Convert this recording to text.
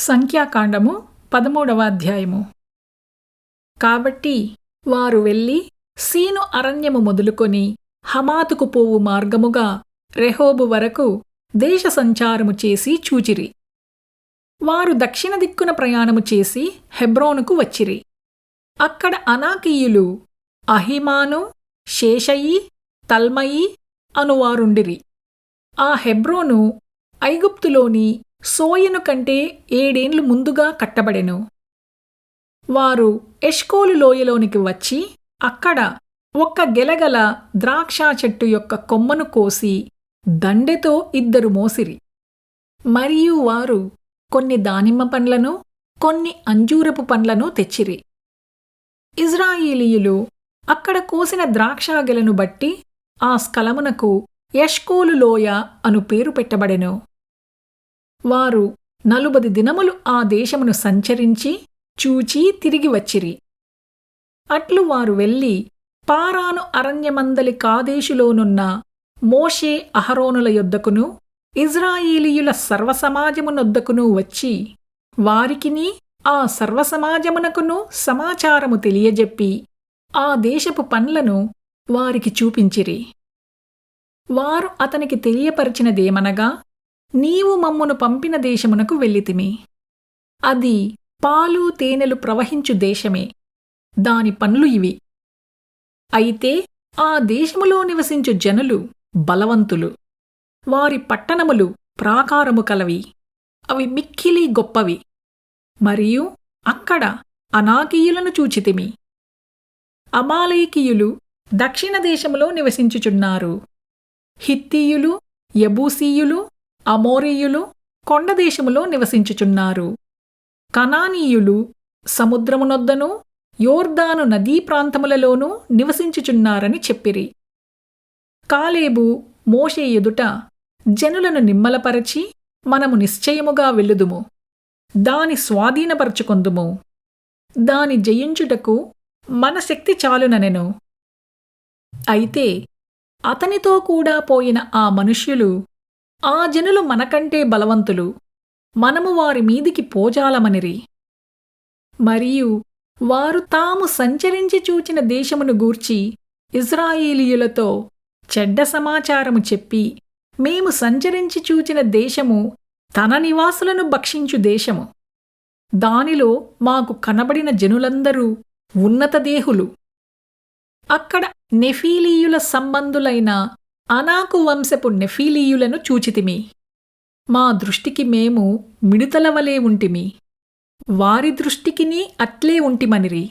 సంఖ్యాకాండము 13వ అధ్యాయము. కాబట్టి వారు వెళ్ళి సీను అరణ్యము మొదలుకొని హమాతుకు పోవు మార్గముగా రెహోబు వరకు దేశ సంచారము చేసి చూచిరి. వారు దక్షిణ దిక్కున ప్రయాణము చేసి హెబ్రోనుకు వచ్చిరి. అక్కడ అనాకీయులు అహిమాను, షేషయి, తల్మయి అనువారుండిరి. ఆ హెబ్రోను ఐగుప్తులోని సోయను కంటే 7 ఏండ్లు ముందుగా కట్టబడెను. వారు ఎష్కోలు లోయలోనికి వచ్చి అక్కడ ఒక్క గెలగల ద్రాక్ష చెట్టు యొక్క కొమ్మను కోసి దండెతో 2 మోసిరి. మరియు వారు కొన్ని దానిమ్మ పండ్లను, కొన్ని అంజూరపు పండ్లను తెచ్చిరి. ఇజ్రాయేలీయులు అక్కడ కోసిన ద్రాక్షాగెలను బట్టి ఆ స్థలమునకు ఎష్కోలు లోయ అను పేరు పెట్టబడెను. వారు 40 దినములు ఆ దేశమును సంచరించి చూచి తిరిగి వచ్చిరి. అట్లు వారు వెళ్ళి పారాను అరణ్యమందలి కాదేశులోనున్న మోషే అహరోనుల యొద్దకును ఇజ్రాయేలీయుల సర్వసమాజమునొద్దకును వచ్చి వారికిని ఆ సర్వసమాజమునకును సమాచారము తెలియజెప్పి ఆ దేశపు పండ్లను వారికి చూపించిరి. వారు అతనికి తెలియపరచినదేమనగా, నీవు మమ్మును పంపిన దేశమునకు వెళ్ళితిమి. అది పాలు తేనెలు ప్రవహించు దేశమే. దాని పండ్లు ఇవి. అయితే ఆ దేశములో నివసించు జనులు బలవంతులు. వారి పట్టణములు ప్రాకారము కలవి. అవి మిక్కిలి గొప్పవి. మరియు అక్కడ అనాకీయులను చూచితిమి. అమాలేకీయులు దక్షిణ దేశములో నివసించుచున్నారు. హిత్తీయులు, యబూసీయులు, అమోరీయులు కొండదేశములో నివసించుచున్నారు. కనానీయులు సముద్రమునొద్దను యోర్దాను నదీ ప్రాంతములలోనూ నివసించుచున్నారని చెప్పిరి. కాలేబు మోషే ఎదుట జనులను నిమ్మలపరచి, మనము నిశ్చయముగా వెళ్ళుదుము, దాని స్వాధీనపరచుకొందుము, దాని జయించుటకు మన శక్తి చాలుననెను. అయితే అతనితో కూడా పోయిన ఆ మనుష్యులు, ఆ జనులు మనకంటే బలవంతులు, మనము వారి మీదికి పోజాలమనిరి. మరియు వారు తాము సంచరించి చూచిన దేశమును గూర్చి ఇజ్రాయేలీయులతో చెడ్డ సమాచారము చెప్పి, మేము సంచరించి చూచిన దేశము తన నివాసులను భక్షించు దేశము. దానిలో మాకు కనబడిన జనులందరూ ఉన్నతదేహులు. అక్కడ నెఫీలీయుల సంబంధులైన అనాకు వంశపు నెఫీలీయులను చూచితిమి. మా దృష్టికి మేము మిడుతల వలె ఉంటిమి, వారి దృష్టికిని అట్లే ఉంటిమనిరి.